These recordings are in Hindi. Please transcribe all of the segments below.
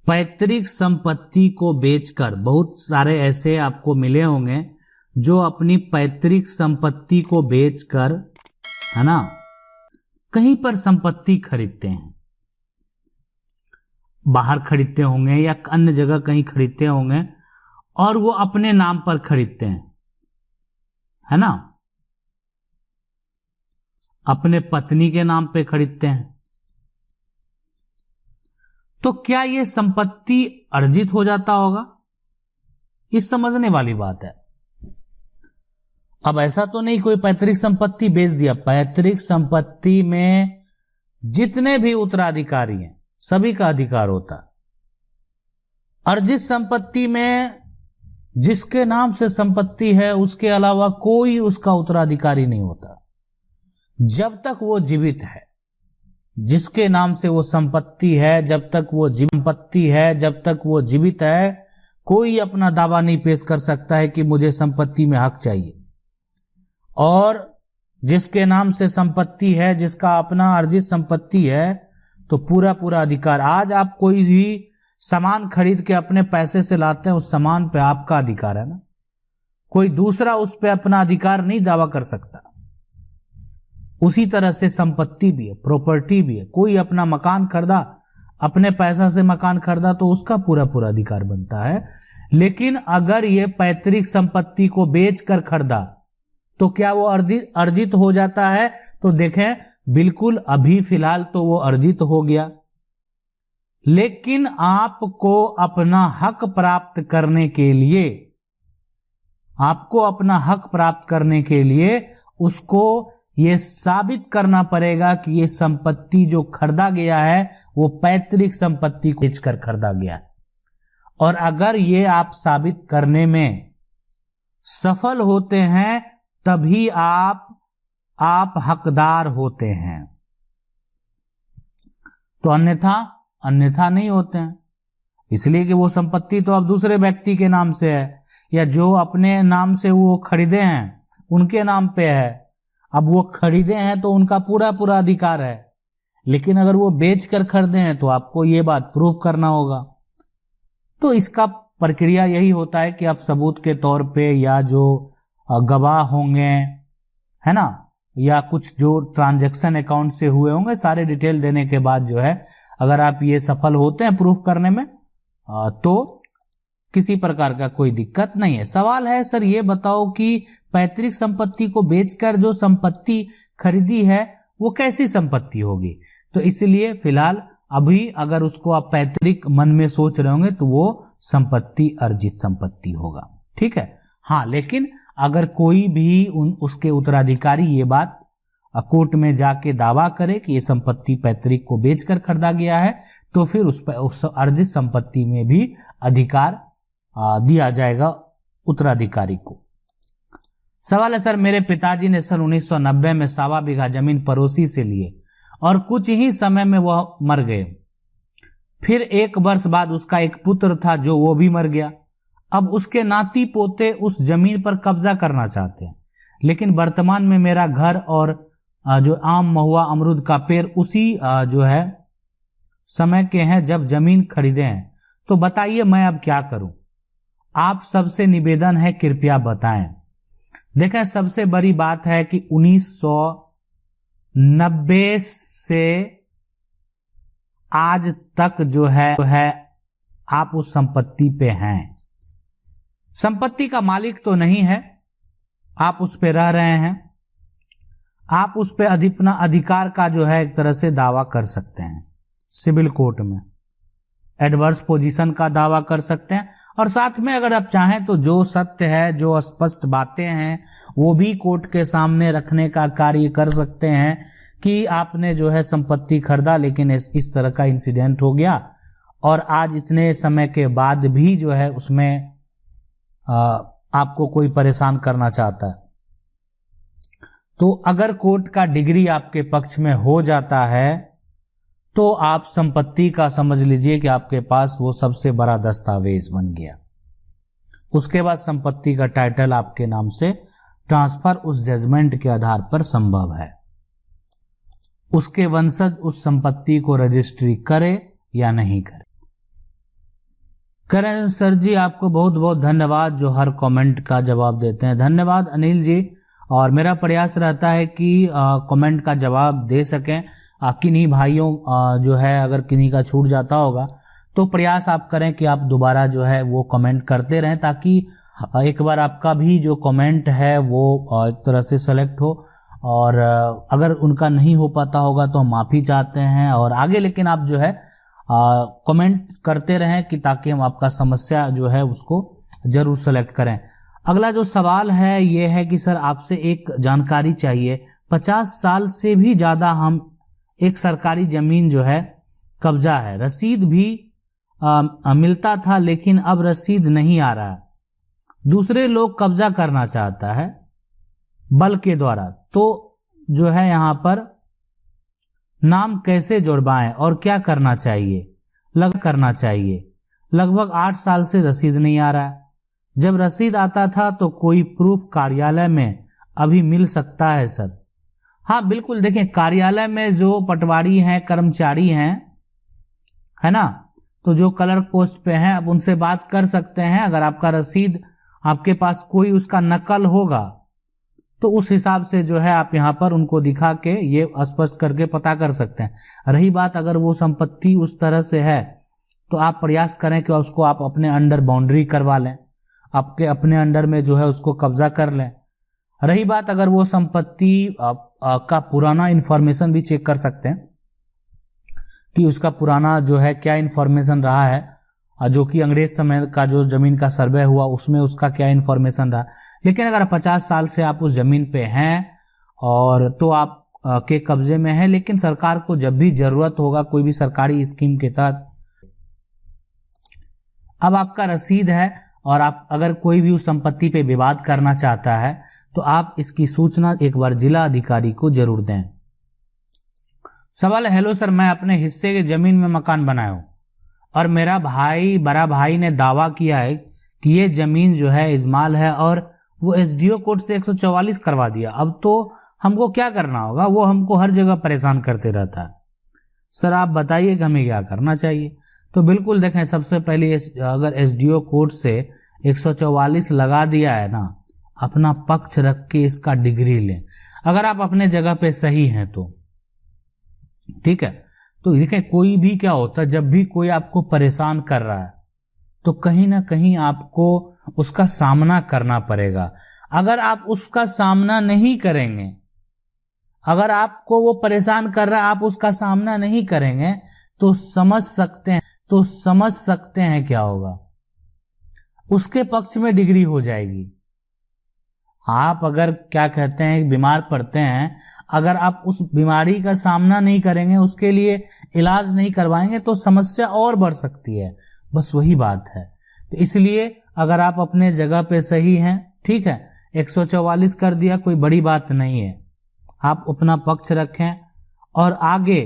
पैतृक संपत्ति को बेचकर, बहुत सारे ऐसे आपको मिले होंगे जो अपनी पैतृक संपत्ति को बेचकर, है ना, कहीं पर संपत्ति खरीदते हैं, बाहर खरीदते होंगे या अन्य जगह कहीं खरीदते होंगे और वो अपने नाम पर खरीदते हैं, है ना, अपने पत्नी के नाम पे खरीदते हैं। तो क्या ये संपत्ति अर्जित हो जाता होगा? ये समझने वाली बात है। अब ऐसा तो नहीं कोई पैतृक संपत्ति बेच दिया। पैतृक संपत्ति में जितने भी उत्तराधिकारी हैं सभी का अधिकार होता है। अर्जित संपत्ति में जिसके नाम से संपत्ति है उसके अलावा कोई उसका उत्तराधिकारी नहीं होता जब तक वो जीवित है। जिसके नाम से वो संपत्ति है, जब तक वो संपत्ति है, जब तक वो जीवित है, कोई अपना दावा नहीं पेश कर सकता है कि मुझे संपत्ति में हक चाहिए। और जिसके नाम से संपत्ति है, जिसका अपना अर्जित संपत्ति है, तो पूरा पूरा अधिकार। आज आप कोई भी सामान खरीद के अपने पैसे से लाते हैं, उस सामान पे आपका अधिकार है ना, कोई दूसरा उस पे अपना अधिकार नहीं दावा कर सकता। उसी तरह से संपत्ति भी है, प्रॉपर्टी भी है। कोई अपना मकान खरीदा, अपने पैसा से मकान खरीदा, तो उसका पूरा पूरा अधिकार बनता है। लेकिन अगर ये पैतृक संपत्ति को बेचकर खरीदा तो क्या वो अर्जित हो जाता है? तो देखें, बिल्कुल अभी फिलहाल तो वो अर्जित हो गया, लेकिन आपको अपना हक प्राप्त करने के लिए, आपको अपना हक प्राप्त करने के लिए उसको ये साबित करना पड़ेगा कि ये संपत्ति जो खरीदा गया है वो पैतृक संपत्ति को बेचकर खरीदा गया है। और अगर ये आप साबित करने में सफल होते हैं तभी आप हकदार होते हैं, तो अन्यथा नहीं होते हैं। इसलिए कि वो संपत्ति तो अब दूसरे व्यक्ति के नाम से है, या जो अपने नाम से वो खरीदे हैं उनके नाम पे है। अब वो खरीदे हैं तो उनका पूरा पूरा अधिकार है, लेकिन अगर वो बेच कर खरीदे हैं तो आपको ये बात प्रूफ करना होगा। तो इसका प्रक्रिया यही होता है कि आप सबूत के तौर पे या जो गवाह होंगे, है ना, या कुछ जो ट्रांजैक्शन अकाउंट से हुए होंगे, सारे डिटेल देने के बाद जो है, अगर आप ये सफल होते हैं प्रूफ करने में तो किसी प्रकार का कोई दिक्कत नहीं है। सवाल है, सर ये बताओ कि पैतृक संपत्ति को बेचकर जो संपत्ति खरीदी है वो कैसी संपत्ति होगी? तो इसलिए फिलहाल अभी अगर उसको आप पैतृक मन में सोच रहे होंगे तो वो संपत्ति अर्जित संपत्ति होगा, ठीक है। हाँ, लेकिन अगर कोई भी उसके उत्तराधिकारी ये बात कोर्ट में जाके दावा करे कि ये संपत्ति पैतृक को बेचकर खरीदा गया है, तो फिर उस अर्जित संपत्ति में भी अधिकार दिया जाएगा उत्तराधिकारी को। सवाल है, सर मेरे पिताजी ने सन 1990 में 1.25 बीघा जमीन पड़ोसी से लिए और कुछ ही समय में वह मर गए। फिर 1 वर्ष बाद उसका एक पुत्र था जो वो भी मर गया। अब उसके नाती पोते उस जमीन पर कब्जा करना चाहते हैं, लेकिन वर्तमान में मेरा घर और जो आम, महुआ, अमरूद का पेड़ उसी जो है समय के हैं जब जमीन खरीदे हैं। तो बताइए मैं अब क्या करूं? आप सबसे निवेदन है कृपया बताएं। देखें, सबसे बड़ी बात है कि 1990 से आज तक जो है आप उस संपत्ति पे हैं। संपत्ति का मालिक तो नहीं है, आप उस पे रह रहे हैं। आप उस पे अपना अधिकार का जो है एक तरह से दावा कर सकते हैं सिविल कोर्ट में, एडवर्स पोजीशन का दावा कर सकते हैं। और साथ में अगर आप चाहें तो जो सत्य है, जो स्पष्ट बातें हैं, वो भी कोर्ट के सामने रखने का कार्य कर सकते हैं कि आपने जो है संपत्ति खरीदा, लेकिन इस तरह का इंसिडेंट हो गया और आज इतने समय के बाद भी जो है उसमें आपको कोई परेशान करना चाहता है। तो अगर कोर्ट का डिग्री आपके पक्ष में हो जाता है तो आप संपत्ति का समझ लीजिए कि आपके पास वो सबसे बड़ा दस्तावेज बन गया। उसके बाद संपत्ति का टाइटल आपके नाम से ट्रांसफर उस जजमेंट के आधार पर संभव है। उसके वंशज उस संपत्ति को रजिस्ट्री करे या नहीं करे। करण सर जी आपको बहुत बहुत धन्यवाद जो हर कमेंट का जवाब देते हैं। धन्यवाद अनिल जी। और मेरा प्रयास रहता है कि कमेंट का जवाब दे सकें। किन्हीं भाइयों जो है अगर किन्हीं का छूट जाता होगा तो प्रयास आप करें कि आप दोबारा जो है वो कमेंट करते रहें, ताकि एक बार आपका भी जो कमेंट है वो एक तरह से सेलेक्ट हो। और अगर उनका नहीं हो पाता होगा तो हम माफ़ी चाहते हैं और आगे लेकिन आप जो है कमेंट करते रहें कि ताकि हम आपका समस्या जो है उसको जरूर सेलेक्ट करें। अगला जो सवाल है ये है कि सर आपसे एक जानकारी चाहिए। 50 साल से भी ज़्यादा हम एक सरकारी ज़मीन जो है कब्जा है, रसीद भी मिलता था लेकिन अब रसीद नहीं आ रहा है, दूसरे लोग कब्जा करना चाहता है बल के द्वारा, तो जो है यहाँ पर नाम कैसे जुड़वाएं और क्या करना चाहिए? लगभग 8 साल से रसीद नहीं आ रहा है। जब रसीद आता था तो कोई प्रूफ कार्यालय में अभी मिल सकता है सर? हाँ बिल्कुल, देखें कार्यालय में जो पटवारी हैं, कर्मचारी हैं, है ना, तो जो क्लर्क पोस्ट पे हैं अब उनसे बात कर सकते हैं। अगर आपका रसीद आपके पास कोई उसका नकल होगा तो उस हिसाब से जो है आप यहाँ पर उनको दिखा के ये स्पष्ट करके पता कर सकते हैं। रही बात अगर वो संपत्ति उस तरह से है तो आप प्रयास करें कि उसको आप अपने अंडर बाउंड्री करवा लें, आपके अपने अंडर में जो है उसको कब्जा कर लें। रही बात अगर वो संपत्ति का पुराना इंफॉर्मेशन भी चेक कर सकते हैं कि उसका पुराना जो है क्या इंफॉर्मेशन रहा है, जो कि अंग्रेज समय का जो जमीन का सर्वे हुआ उसमें उसका क्या इंफॉर्मेशन रहा। लेकिन अगर 50 साल से आप उस जमीन पे हैं और तो आप के कब्जे में है, लेकिन सरकार को जब भी जरूरत होगा कोई भी सरकारी स्कीम के तहत अब आपका रसीद है और आप अगर कोई भी उस संपत्ति पे विवाद करना चाहता है तो आप इसकी सूचना एक बार जिला अधिकारी को जरूर दें। सवाल है, हेलो सर, मैं अपने हिस्से के जमीन में मकान बनाया हूं और मेरा बड़ा भाई ने दावा किया है कि ये जमीन जो है इस्माल है और वो एसडीओ कोर्ट से 144 करवा दिया। अब तो हमको क्या करना होगा? वो हमको हर जगह परेशान करते रहता है। सर आप बताइए कि हमें क्या करना चाहिए? तो बिल्कुल देखें, सबसे पहले अगर एसडीओ कोर्ट से 144 लगा दिया है ना, अपना पक्ष रख के इसका डिग्री लें। अगर आप अपने जगह पे सही हैं तो ठीक है। तो देखें, कोई भी क्या होता है, जब भी कोई आपको परेशान कर रहा है तो कहीं ना कहीं आपको उसका सामना करना पड़ेगा। अगर आप उसका सामना नहीं करेंगे, अगर आपको वो परेशान कर रहा है आप उसका सामना नहीं करेंगे तो समझ सकते हैं क्या होगा, उसके पक्ष में डिग्री हो जाएगी। आप अगर क्या कहते हैं बीमार पड़ते हैं, अगर आप उस बीमारी का सामना नहीं करेंगे, उसके लिए इलाज नहीं करवाएंगे तो समस्या और बढ़ सकती है। बस वही बात है। तो इसलिए अगर आप अपने जगह पे सही हैं, ठीक है, 144 कर दिया कोई बड़ी बात नहीं है, आप अपना पक्ष रखें और आगे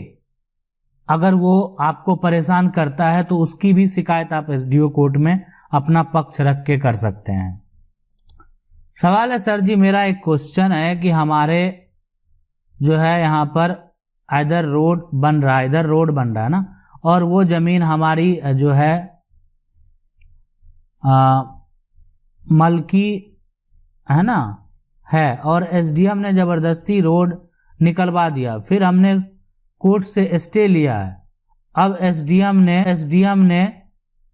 अगर वो आपको परेशान करता है तो उसकी भी शिकायत आप एसडीओ कोर्ट में अपना पक्ष रख के कर सकते हैं। सवाल है, सर जी मेरा एक क्वेश्चन है कि हमारे जो है यहाँ पर इधर रोड बन रहा है ना, और वो जमीन हमारी जो है मलकी है ना है, और एसडीएम ने जबरदस्ती रोड निकलवा दिया, फिर हमने कोर्ट से स्टे लिया है। अब एसडीएम ने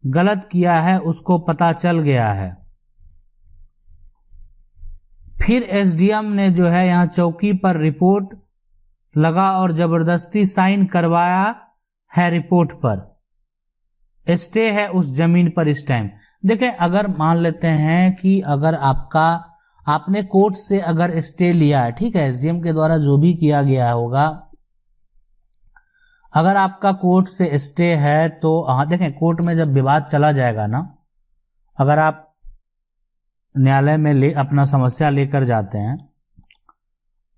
गलत किया है, उसको पता चल गया है, फिर एसडीएम ने जो है यहाँ चौकी पर रिपोर्ट लगा और जबरदस्ती साइन करवाया है रिपोर्ट पर, स्टे है उस जमीन पर इस टाइम। देखें, अगर मान लेते हैं कि अगर आपने कोर्ट से अगर स्टे लिया है, ठीक है, एसडीएम के द्वारा जो भी किया गया होगा, अगर आपका कोर्ट से स्टे है तो हाँ देखें, कोर्ट में जब विवाद चला जाएगा ना, अगर आप न्यायालय में अपना समस्या लेकर जाते हैं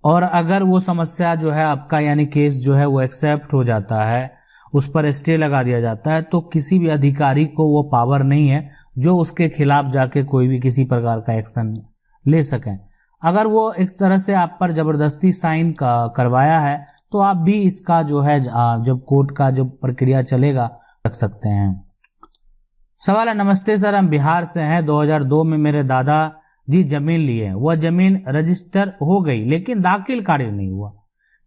और अगर वो समस्या जो है आपका यानी केस जो है वो एक्सेप्ट हो जाता है, उस पर स्टे लगा दिया जाता है, तो किसी भी अधिकारी को वो पावर नहीं है जो उसके खिलाफ जाके कोई भी किसी प्रकार का एक्शन ले सकें। अगर वो एक तरह से आप पर जबरदस्ती साइन करवाया है तो आप भी इसका जो है जब कोर्ट का जो प्रक्रिया चलेगा रख सकते हैं। सवाल है, नमस्ते सर, हम बिहार से हैं। 2002 में मेरे दादा जी जमीन लिए, वह जमीन रजिस्टर हो गई लेकिन दाखिल खारिज नहीं हुआ।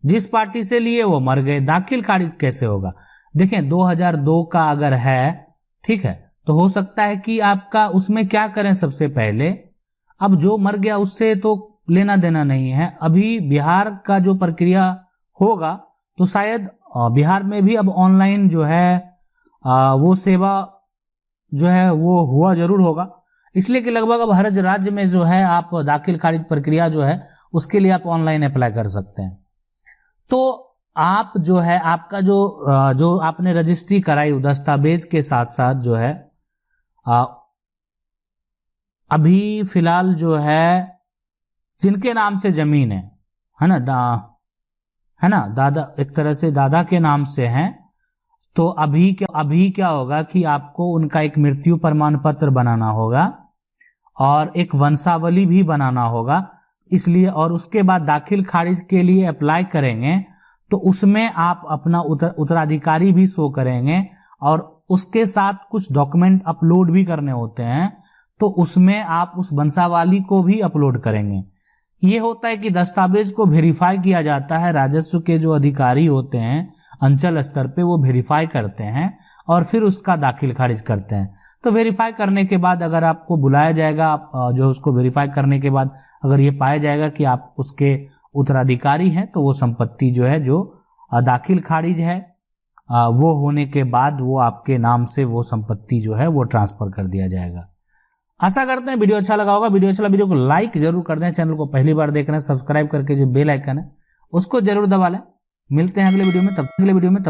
जिस पार्टी से लिए वो मर गए, दाखिल खारिज कैसे होगा? देखें 2002 का अगर है, ठीक है, तो हो सकता है कि आपका उसमें क्या करें, सबसे पहले अब जो मर गया उससे तो लेना देना नहीं है। अभी बिहार का जो प्रक्रिया होगा तो शायद बिहार में भी अब ऑनलाइन जो है वो सेवा जो है वो हुआ जरूर होगा, इसलिए कि लगभग अब हर राज्य में जो है आप दाखिल खारिज प्रक्रिया जो है उसके लिए आप ऑनलाइन अप्लाई कर सकते हैं। तो आप जो है आपका जो आपने रजिस्ट्री कराई दस्तावेज के साथ साथ जो है अभी फिलहाल जो है जिनके नाम से जमीन है ना, दादा, एक तरह से दादा के नाम से हैं, तो अभी क्या होगा कि आपको उनका एक मृत्यु प्रमाण पत्र बनाना होगा और एक वंशावली भी बनाना होगा, इसलिए। और उसके बाद दाखिल खारिज के लिए अप्लाई करेंगे तो उसमें आप अपना उत्तराधिकारी भी शो करेंगे और उसके साथ कुछ डॉक्यूमेंट अपलोड भी करने होते हैं, तो उसमें आप उस वंशावली को भी अपलोड करेंगे। ये होता है कि दस्तावेज को वेरीफाई किया जाता है, राजस्व के जो अधिकारी होते हैं अंचल स्तर पे वो वेरीफाई करते हैं और फिर उसका दाखिल खारिज करते हैं। तो वेरीफाई करने के बाद अगर आपको बुलाया जाएगा, आप जो उसको वेरीफाई करने के बाद अगर ये पाया जाएगा कि आप उसके उत्तराधिकारी हैं, तो वो संपत्ति जो है जो दाखिल खारिज है वो होने के बाद वो आपके नाम से वो संपत्ति जो है वो ट्रांसफर कर दिया जाएगा। आशा करते हैं वीडियो अच्छा लगा होगा। वीडियो को लाइक जरूर कर दें, चैनल को पहली बार देख रहे हैं सब्सक्राइब करके जो बेल आइकन है उसको जरूर दबा लें। मिलते हैं अगले वीडियो में, तब